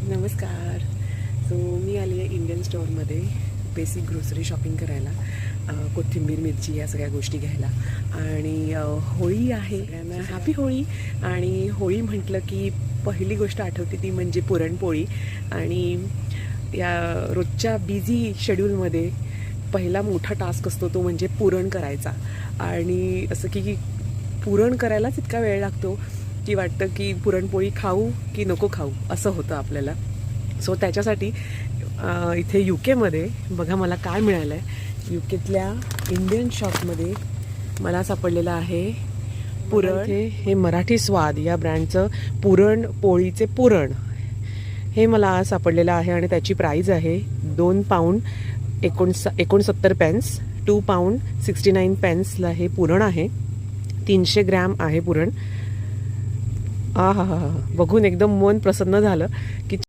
नमस्कार. सो मी आली आहे इंडियन स्टोअरमध्ये बेसिक ग्रोसरी शॉपिंग करायला, कोथिंबीर, मिरची या सगळ्या गोष्टी घ्यायला. आणि होळी आहे, हॅपी होळी. आणि होळी म्हटलं की पहिली गोष्ट आठवते ती म्हणजे पुरणपोळी. आणि या रोजच्या बिझी शेड्यूलमध्ये पहिला मोठा टास्क असतो तो म्हणजे पुरण करायचा. आणि असं की पुरण करायलाच इतका वेळ लागतो की वाटतं की पुरणपोळी खाऊ की नको खाऊ असं होतं आपल्याला. सो त्याच्यासाठी इथे UK बघा मला काय मिळालं आहे. UKतल्या इंडियन शॉपमध्ये मला सापडलेलं आहे पुरण. हे मराठी स्वाद या ब्रँडचं पुरणपोळीचे पुरण हे मला सापडलेलं आहे. आणि त्याची प्राईज आहे 2 पाऊंड 69 पेन्स. 2 पाऊंड 69 पेन्सला हे पुरण आहे. 300 ग्रॅम आहे पुरण. हा हा हा, बघून एकदम मन प्रसन्न झालं की